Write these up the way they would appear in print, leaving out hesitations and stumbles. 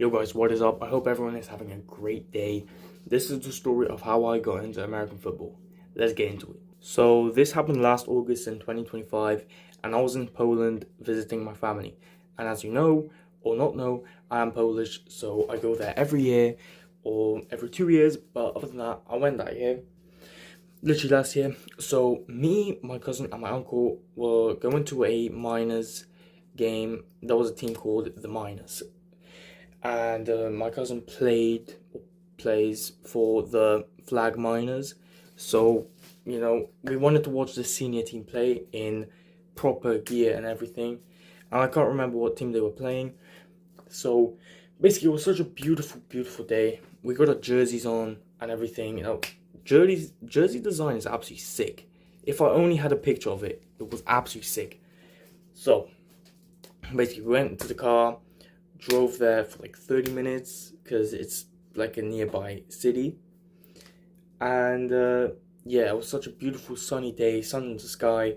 Yo guys, what is up? I hope everyone is having a great day. This is the story of how I got into American football. Let's get into it. So this happened last August in 2025 and I was in Poland visiting my family. And as you know or not know, I am Polish, so I go there every year or every 2 years, but other than that, I went that year. Literally last year. So me, my cousin and my uncle were going to a minors game. There was a team called the Miners. And my cousin plays for the Flag Miners. So, we wanted to watch the senior team play in proper gear and everything. And I can't remember what team they were playing. So, basically, it was such a beautiful, beautiful day. We got our jerseys on and everything. Jersey design is absolutely sick. If I only had a picture of it, it was absolutely sick. So, basically, we went into the car, drove there for like 30 minutes because it's like a nearby city. And yeah, it was such a beautiful sunny day, sun in the sky.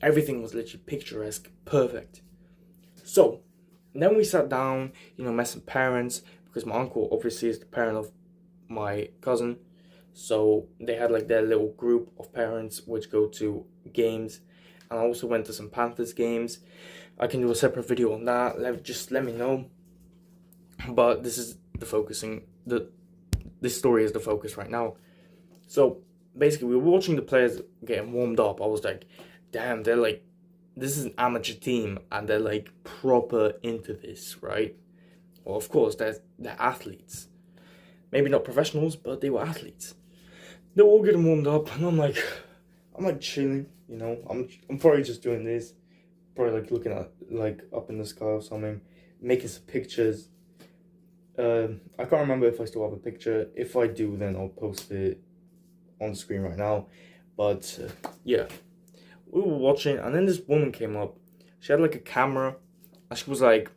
Everything was literally picturesque, perfect. So, then we sat down, met some parents because my uncle obviously is the parent of my cousin. So they had like their little group of parents which go to games. And I also went to some Panthers games. I can do a separate video on that. Just let me know. But this is the focusing. This story is the focus right now. So basically, we were watching the players getting warmed up. I was like, damn, they're like, this is an amateur team, and they're like proper into this, right? Well, of course, they're athletes. Maybe not professionals, but they were athletes. They're all getting warmed up, and I'm like chilling. I'm probably just doing this, probably like looking at like up in the sky or something, making some pictures. I can't remember if I still have a picture. If I do, then I'll post it on the screen right now. But yeah, we were watching, and then this woman came up. She had like a camera, and she was like,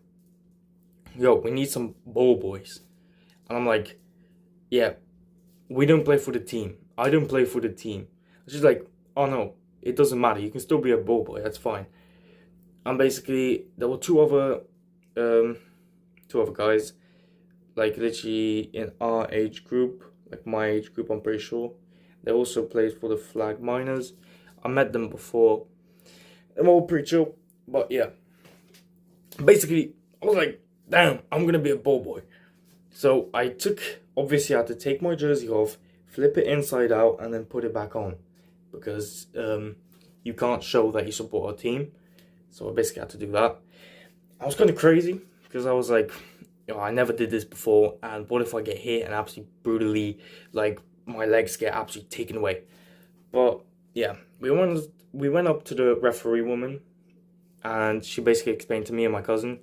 "Yo, we need some ball boys." And I'm like, "Yeah, we don't play for the team. I don't play for the team." She's like, "Oh no, it doesn't matter. You can still be a ball boy. That's fine." And basically, there were two other guys, like literally in our age group, like my age group, I'm pretty sure. They also played for the Flag Miners. I met them before. They're all pretty chill, but yeah. Basically, I was like, damn, I'm gonna be a ball boy. So obviously I had to take my jersey off, flip it inside out, and then put it back on. Because you can't show that you support a team. So I basically had to do that. I was kind of crazy, because I was like, I never did this before, and what if I get hit and absolutely brutally, like, my legs get absolutely taken away? But yeah, we went up to the referee woman, and she basically explained to me and my cousin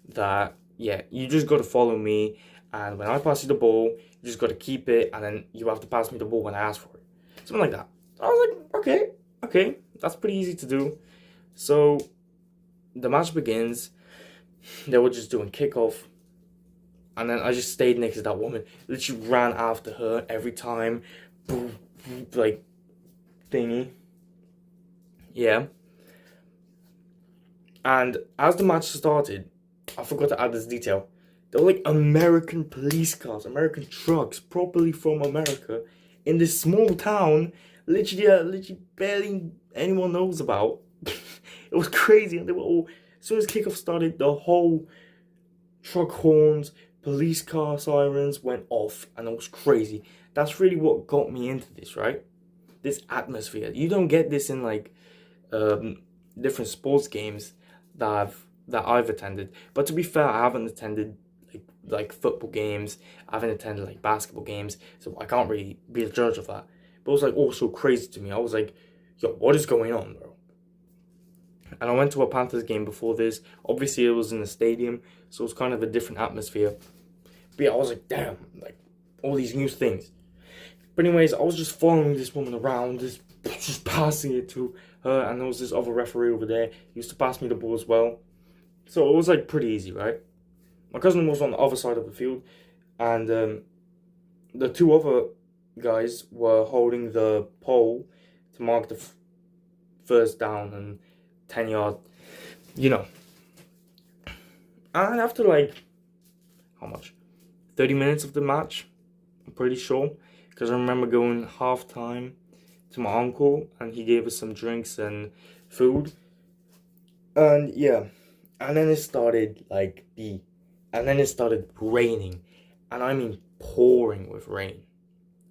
that, yeah, you just got to follow me, and when I pass you the ball, you just got to keep it, and then you have to pass me the ball when I ask for it. Something like that. So I was like, okay, that's pretty easy to do. So the match begins. They were just doing kickoff. And then I just stayed next to that woman. Literally ran after her every time. Boom, boom, like, thingy. Yeah. And as the match started, I forgot to add this detail. There were like American police cars, American trucks, properly from America, in this small town, literally barely anyone knows about. It was crazy, and they were all, as soon as kickoff started, the whole truck horns, police car sirens went off, and it was crazy. That's really what got me into this, right? This atmosphere. You don't get this in like different sports games that I've attended. But to be fair, I haven't attended like football games. I haven't attended like basketball games, so I can't really be the judge of that. But it was like also crazy to me. I was like, yo, what is going on, bro? And I went to a Panthers game before this. Obviously, it was in the stadium, so it was kind of a different atmosphere. But yeah, I was like, damn, like, all these new things. But anyways, I was just following this woman around, just passing it to her, and there was this other referee over there. He used to pass me the ball as well. So it was, like, pretty easy, right? My cousin was on the other side of the field, and the two other guys were holding the pole to mark the first down and 10-yard, And after, like, how much? 30 minutes of the match, I'm pretty sure. Because I remember going halftime to my uncle and he gave us some drinks and food. And yeah, and then it started raining. And I mean pouring with rain,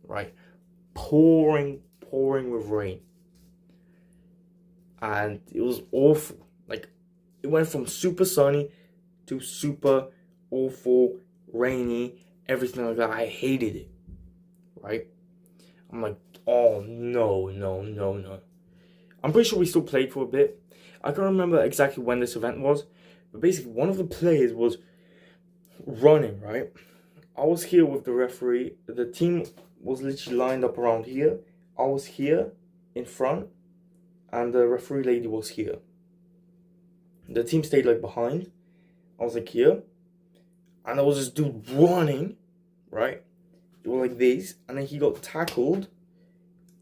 right? Pouring with rain. And it was awful. Like, it went from super sunny to super awful, rainy, everything like that. I hated it, right? I'm like, oh no. I'm pretty sure we still played for a bit. I can't remember exactly when this event was, but basically one of the players was running, right? I was here with the referee. The team was literally lined up around here. I was here in front, and the referee lady was here. The team stayed like behind. I was like here, and there was this dude running, right? It was like this, and then he got tackled,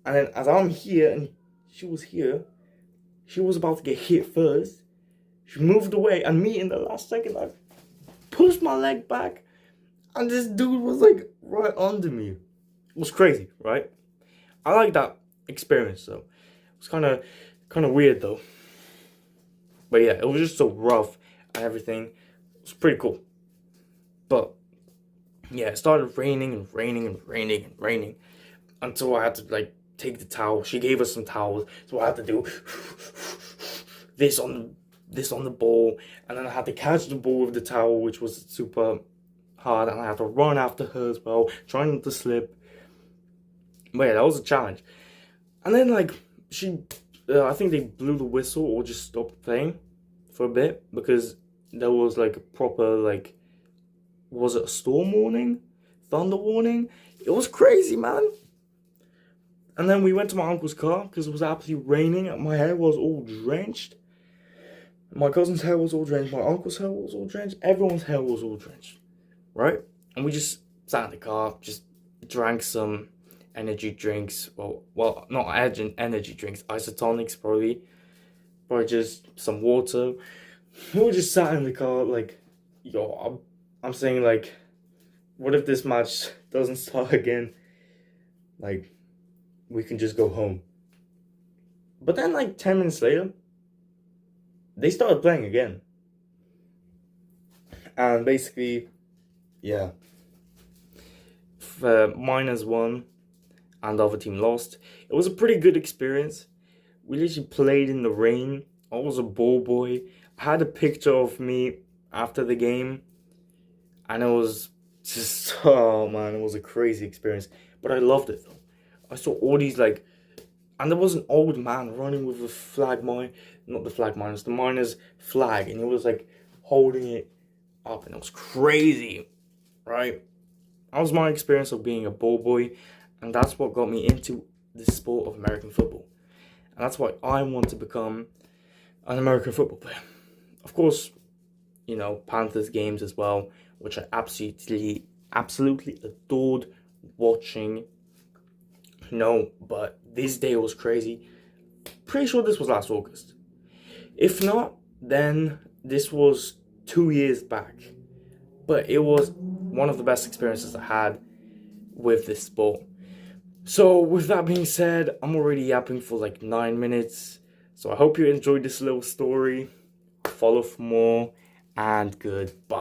and then as I'm here and she was here, she was about to get hit first. She moved away, and me in the last second, I pushed my leg back, and this dude was like right under me. It was crazy, right? I like that experience though. It was kind of weird though. But yeah, it was just so rough and everything. It was pretty cool. But yeah, it started raining until I had to like take the towel. She gave us some towels, so I had to do this on the ball, and then I had to catch the ball with the towel, which was super hard, and I had to run after her as well, trying not to slip. But yeah, that was a challenge. And then like I think they blew the whistle or just stopped playing for a bit because there was like a proper like, was it a storm warning? Thunder warning? It was crazy, man. And then we went to my uncle's car because it was absolutely raining and my hair was all drenched. My cousin's hair was all drenched. My uncle's hair was all drenched. Everyone's hair was all drenched, right? And we just sat in the car, just drank some energy drinks. Well, not energy drinks, isotonics probably just some water. We just sat in the car like, yo, I'm saying like, what if this match doesn't start again? Like, we can just go home. But then like 10 minutes later, they started playing again. And basically, yeah, minus one and the other team lost. It was a pretty good experience. We literally played in the rain. I was a ball boy. I had a picture of me after the game, and it was just, oh man, it was a crazy experience. But I loved it though. I saw all these like, and there was an old man running with a flag mine, not the flag miners, the miners' flag, and he was like holding it up, and it was crazy, right? That was my experience of being a ball boy, and that's what got me into the sport of American football. And that's why I want to become an American football player. Of course, you know, Panthers games as well, which I absolutely adored watching. No, but this day was crazy. Pretty sure this was last August. If not, then this was 2 years back. But it was one of the best experiences I had with this sport. So with that being said, I'm already yapping for like 9 minutes. So I hope you enjoyed this little story. Follow for more, and goodbye.